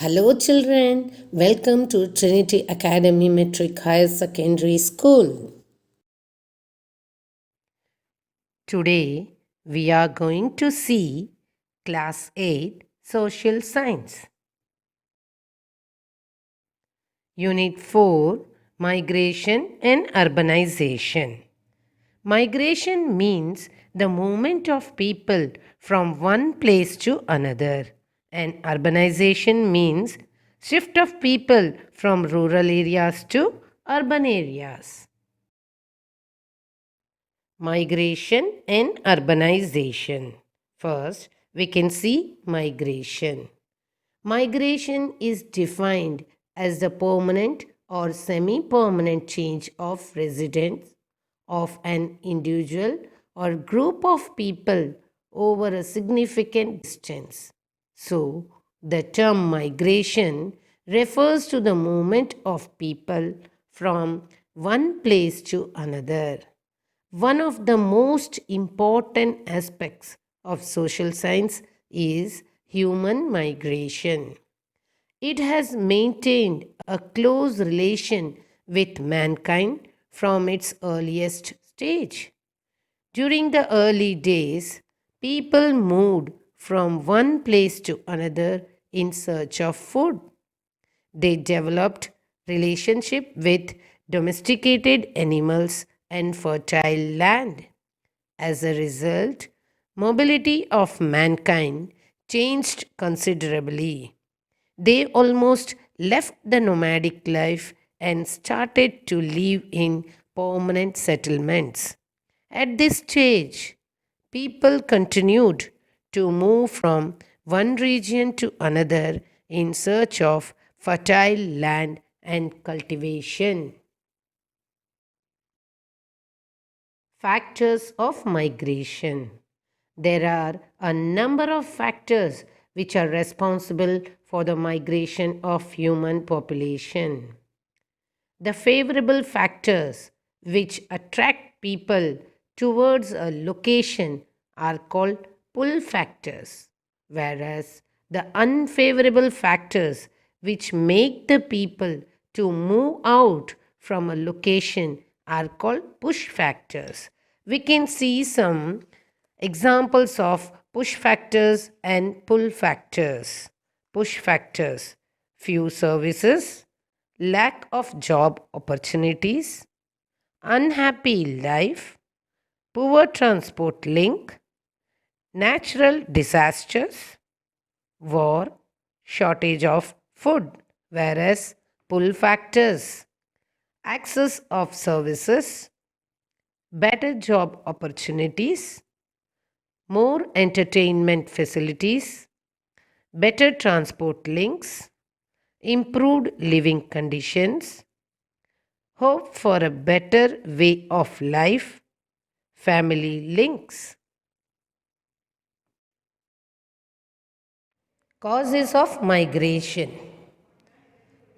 Hello, children. Welcome to Trinity Academy Metric Higher Secondary School. Today, we are going to see Class 8 Social Science. Unit 4 Migration and Urbanization. Migration means the movement of people from one place to another, and urbanization means shift of people from rural areas to urban areas. Migration and urbanization. First, we can see migration. Migration is defined as the permanent or semi permanent change of residence of an individual or group of people over a significant distance. So, the term migration refers to the movement of people from one place to another. One of the most important aspects of social science is human migration. It has maintained a close relation with mankind from its earliest stage. During the early days, people moved from one place to another in search of food. They developed relationship with domesticated animals and fertile land. As a result, mobility of mankind changed considerably. They almost left the nomadic life and started to live in permanent settlements. At this stage, people continued to move from one region to another in search of fertile land and cultivation. Factors of migration. There are a number of factors which are responsible for the migration of human population. The favorable factors which attract people towards a location are called pull factors, whereas the unfavorable factors which make the people to move out from a location are called push factors. We can see some examples of push factors and pull factors. Push factors: few services, lack of job opportunities, unhappy life, poor transport link, natural disasters, war, shortage of food. Whereas pull factors: access of services, better job opportunities, more entertainment facilities, better transport links, improved living conditions, hope for a better way of life, family links. Causes of migration.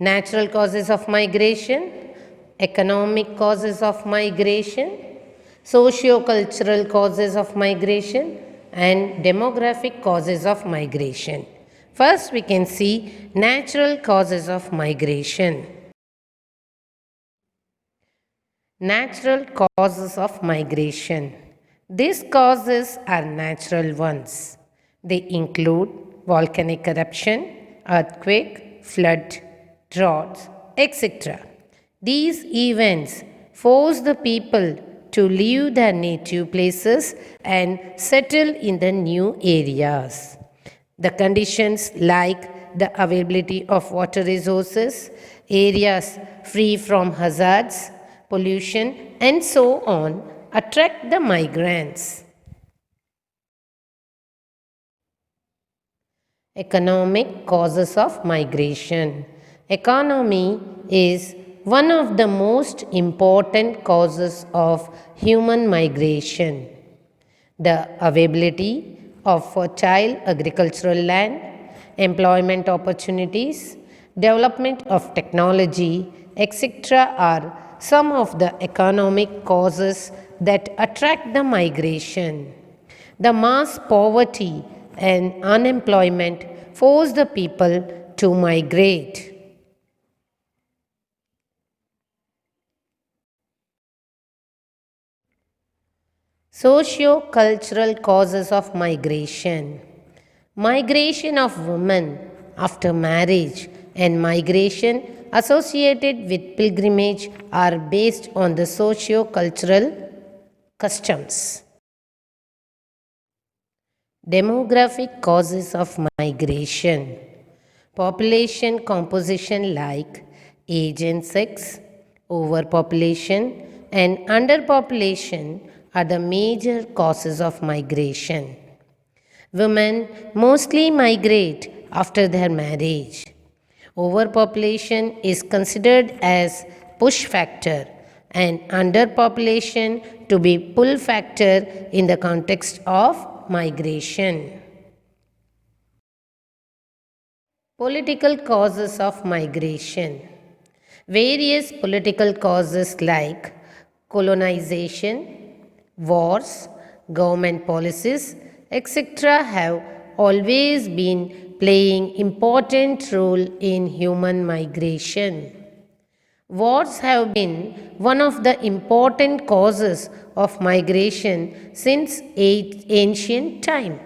Natural causes of migration, economic causes of migration, socio-cultural causes of migration, and demographic causes of migration. First, we can see natural causes of migration. Natural causes of migration. These causes are natural ones. They include volcanic eruption, earthquake, flood, droughts, etc. These events force the people to leave their native places and settle in the new areas. The conditions like the availability of water resources, areas free from hazards, pollution, and so on attract the migrants. Economic causes of migration. Economy is one of the most important causes of human migration. The availability of fertile agricultural land, employment opportunities, development of technology, etc., are some of the economic causes that attract the migration. The mass poverty and unemployment force the people to migrate. Socio-cultural causes of migration. Migration of women after marriage and migration associated with pilgrimage are based on the socio-cultural customs. Demographic causes of migration. Population composition like age and sex, overpopulation, and underpopulation are the major causes of migration. Women mostly migrate after their marriage. Overpopulation is considered as push factor and underpopulation to be pull factor in the context of migration. Political causes of migration. Various political causes like colonization, wars, government policies, etc. have always been playing important role in human migration. Wars have been one of the important causes of migration since ancient time.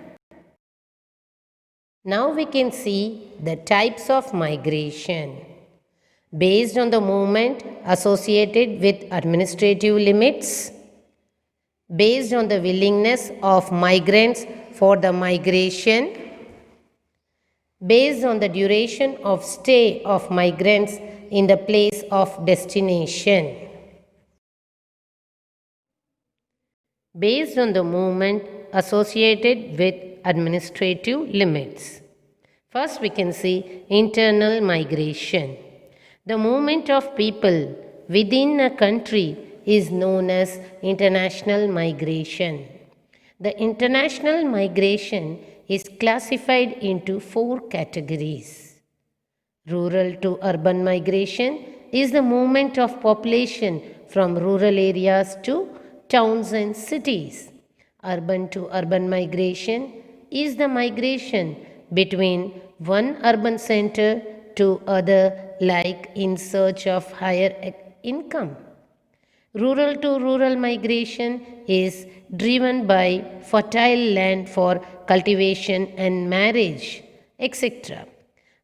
Now we can see the types of migration. Based on the movement associated with administrative limits, based on the willingness of migrants for the migration, based on the duration of stay of migrants in the place of destination. Based on the movement associated with administrative limits. First, we can see internal migration. The movement of people within a country is known as international migration. The international migration is classified into 4 categories. Rural to urban migration is the movement of population from rural areas to towns and cities. Urban to urban migration is the migration between one urban center to other, like in search of higher income. Rural to rural migration is driven by fertile land for cultivation and marriage, etc.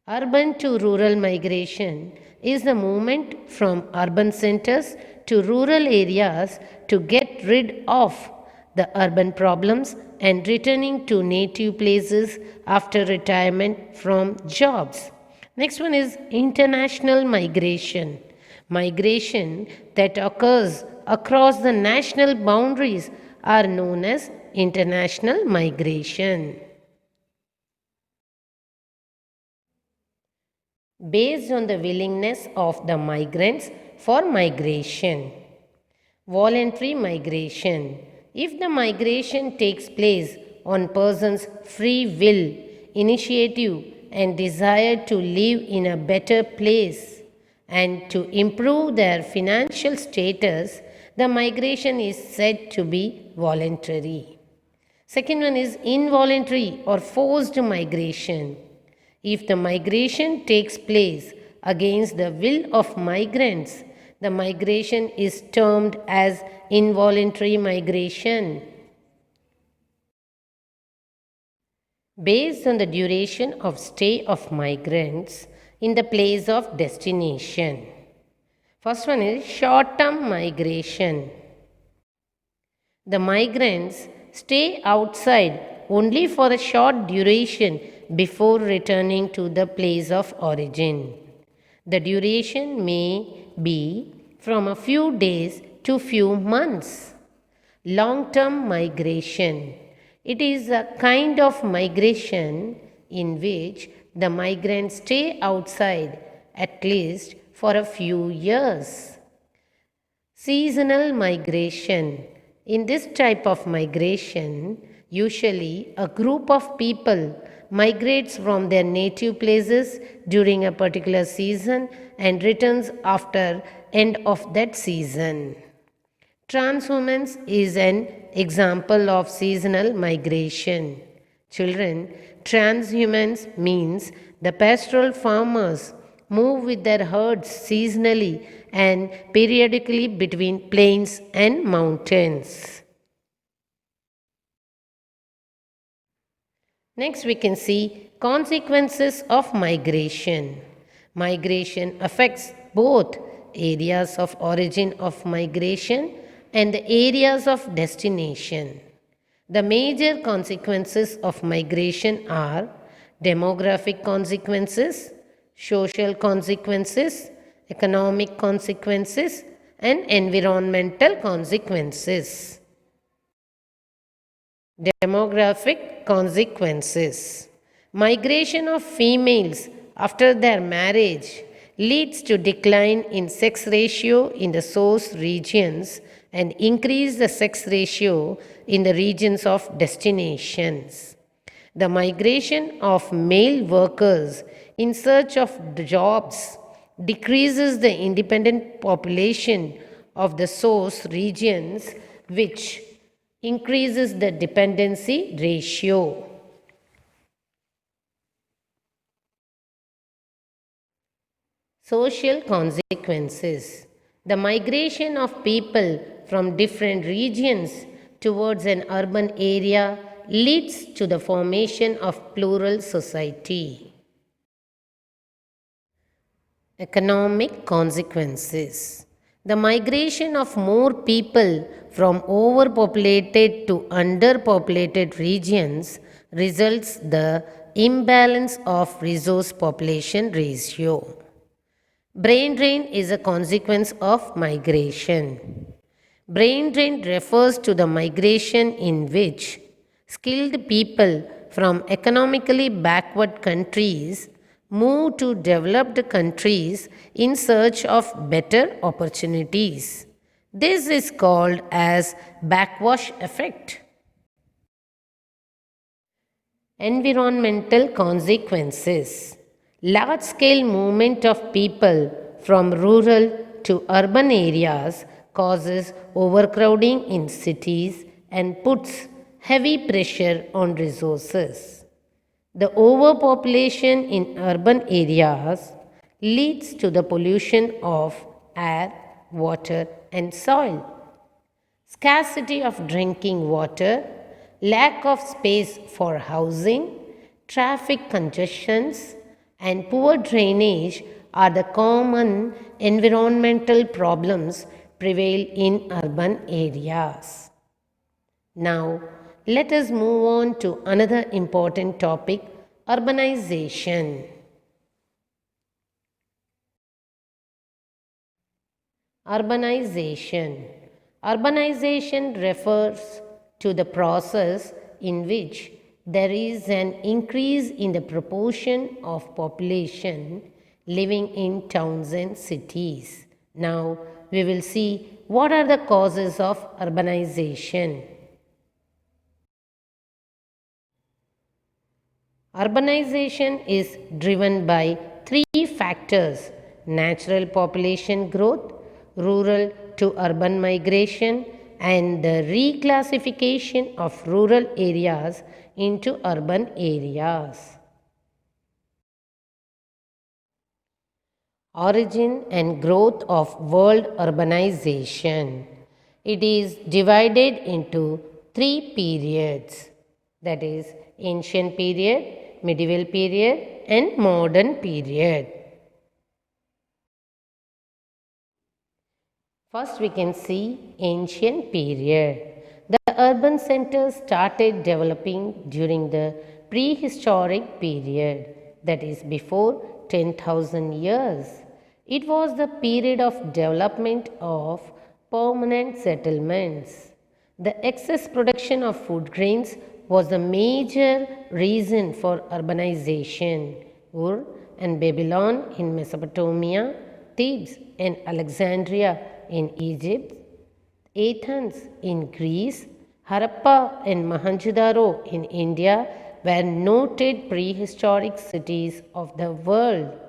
Urban to rural migration is the movement from urban centers to rural areas to get rid of the urban problems and returning to native places after retirement from jobs. Next one is international migration. Migration that occurs across the national boundaries are known as international migration. Based on the willingness of the migrants for migration. Voluntary migration. If the migration takes place on person's free will, initiative, and desire to live in a better place and to improve their financial status, the migration is said to be voluntary. Second one is involuntary or forced migration. If the migration takes place against the will of migrants, the migration is termed as involuntary migration. Based on the duration of stay of migrants in the place of destination. First one is short-term migration. The migrants stay outside only for a short duration before returning to the place of origin. The duration may be from a few days to few months. Long-term migration. It is a kind of migration in which the migrants stay outside at least for a few years. Seasonal migration. In this type of migration, usually a group of people migrates from their native places during a particular season and returns after end of that season. Transhumance is an example of seasonal migration. Children, transhumance means the pastoral farmers move with their herds seasonally and periodically between plains and mountains. Next, we can see consequences of migration. Migration affects both areas of origin of migration and the areas of destination. The major consequences of migration are demographic consequences, social consequences, economic consequences, and environmental consequences. Demographic consequences. Migration of females after their marriage leads to decline in sex ratio in the source regions and increase the sex ratio in the regions of destinations. The migration of male workers in search of jobs decreases the independent population of the source regions, which increases the dependency ratio. Social consequences. The migration of people from different regions towards an urban area leads to the formation of plural society. Economic consequences. The migration of more people from overpopulated to underpopulated regions results the imbalance of resource population ratio. Brain drain is a consequence of migration. Brain drain refers to the migration in which skilled people from economically backward countries move to developed countries in search of better opportunities. This is called as backwash effect. Environmental consequences. Large scale movement of people from rural to urban areas causes overcrowding in cities and puts heavy pressure on resources. The overpopulation in urban areas leads to the pollution of air, water, and soil. Scarcity of drinking water, lack of space for housing, traffic congestions, and poor drainage are the common environmental problems prevail in urban areas. Now, let us move on to another important topic, urbanization. Urbanization. Urbanization refers to the process in which there is an increase in the proportion of population living in towns and cities. Now, we will see what are the causes of urbanization. Urbanization is driven by three factors: natural population growth, rural to urban migration, and the reclassification of rural areas into urban areas. Origin and growth of world urbanization. It is divided into three periods, that is ancient period, medieval period, and modern period. First, we can see ancient period. The urban centers started developing during the prehistoric period, that is before 10,000 years. It was the period of development of permanent settlements. The excess production of food grains was the major reason for urbanization. Ur and Babylon in Mesopotamia, Thebes and Alexandria in Egypt, Athens in Greece, Harappa and Mohenjo-daro in India were noted prehistoric cities of the world.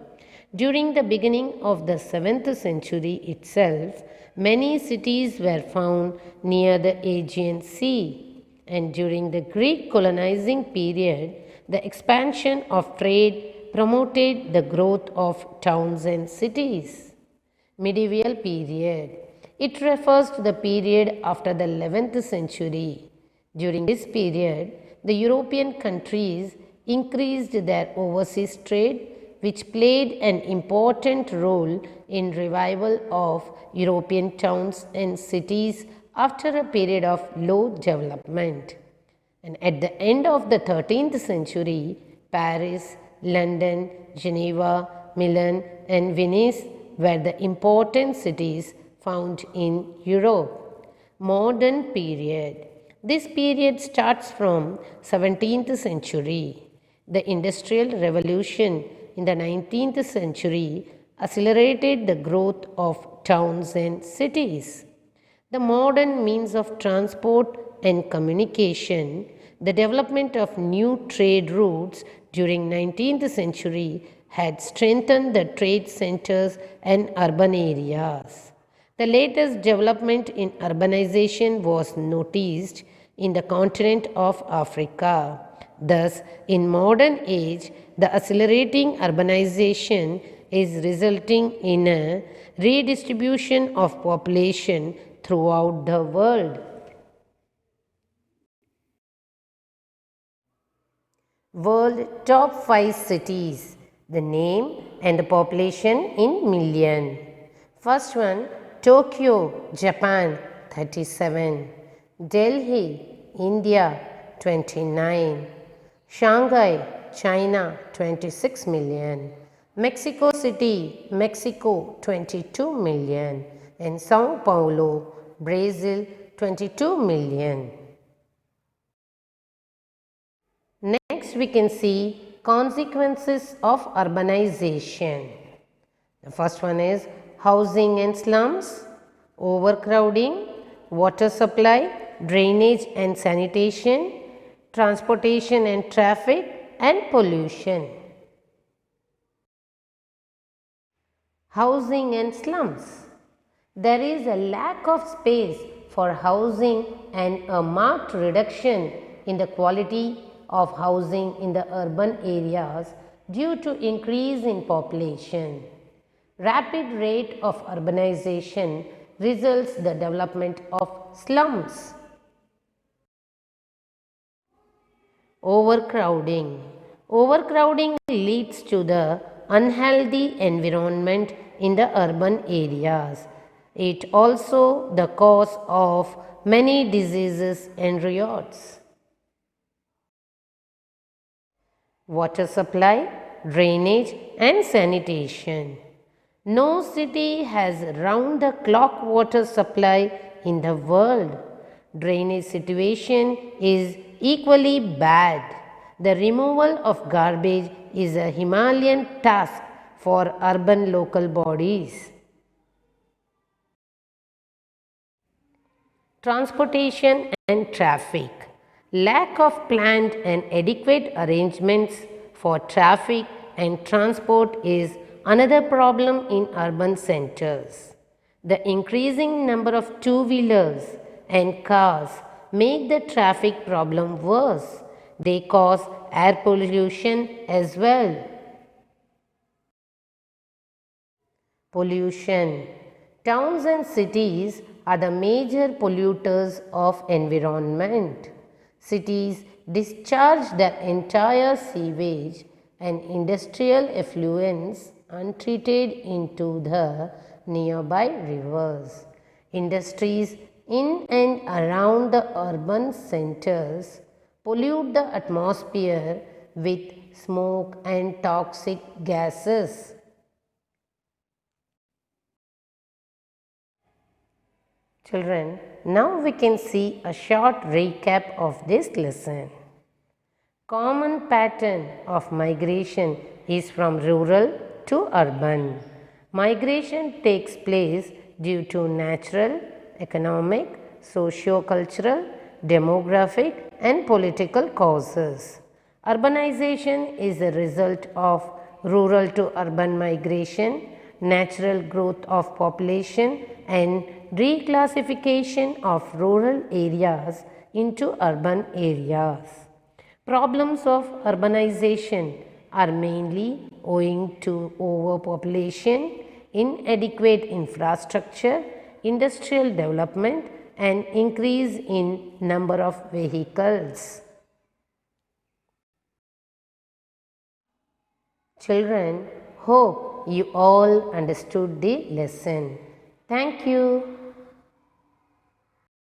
During the beginning of the 7th century itself, many cities were found near the Aegean Sea. and during the Greek colonizing period, the expansion of trade promoted the growth of towns and cities. Medieval period. It refers to the period after the 11th century. During this period, the European countries increased their overseas trade, which played an important role in revival of European towns and cities after a period of low development. And at the end of the 13th century, Paris, London, Geneva, Milan, and Venice were the important cities found in Europe. Modern period. This period starts from 17th century. The Industrial Revolution in the 19th century accelerated the growth of towns and cities. The modern means of transport and communication, the development of new trade routes during 19th century had strengthened the trade centers and urban areas. The latest development in urbanization was noticed in the continent of Africa. Thus, in modern age, the accelerating urbanization is resulting in a redistribution of population throughout the world. World top 5 cities, the name and the population in million. First one, Tokyo, Japan, 37. Delhi, India, 29. Shanghai, China, 26 million. Mexico City, Mexico, 22 million. And Sao Paulo, Brazil, 22 million. Next, we can see consequences of urbanization. The first one is housing and slums, overcrowding, water supply, drainage and sanitation, transportation and traffic, and pollution. Housing and slums. There is a lack of space for housing and a marked reduction in the quality of housing in the urban areas due to increase in population. Rapid rate of urbanization results the development of slums. Overcrowding. Overcrowding leads to the unhealthy environment in the urban areas. It also the cause of many diseases and riots. Water supply, drainage and sanitation. No city has round-the-clock water supply in the world. Drainage situation is equally bad. The removal of garbage is a Himalayan task for urban local bodies. Transportation and traffic. Lack of planned and adequate arrangements for traffic and transport is another problem in urban centers. The increasing number of two-wheelers and cars make the traffic problem worse. They cause air pollution as well. Pollution. Towns and cities are the major polluters of environment. Cities discharge their entire sewage and industrial effluents untreated into the nearby rivers. Industries in and around the urban centers pollute the atmosphere with smoke and toxic gases. Children, now we can see a short recap of this lesson. Common pattern of migration is from rural to urban. Migration takes place due to natural, economic, socio-cultural, demographic and political causes. Urbanization is a result of rural to urban migration, natural growth of population and reclassification of rural areas into urban areas. Problems of urbanization are mainly owing to overpopulation, inadequate infrastructure, industrial development, and increase in number of vehicles. Children, hope you all understood the lesson. Thank you.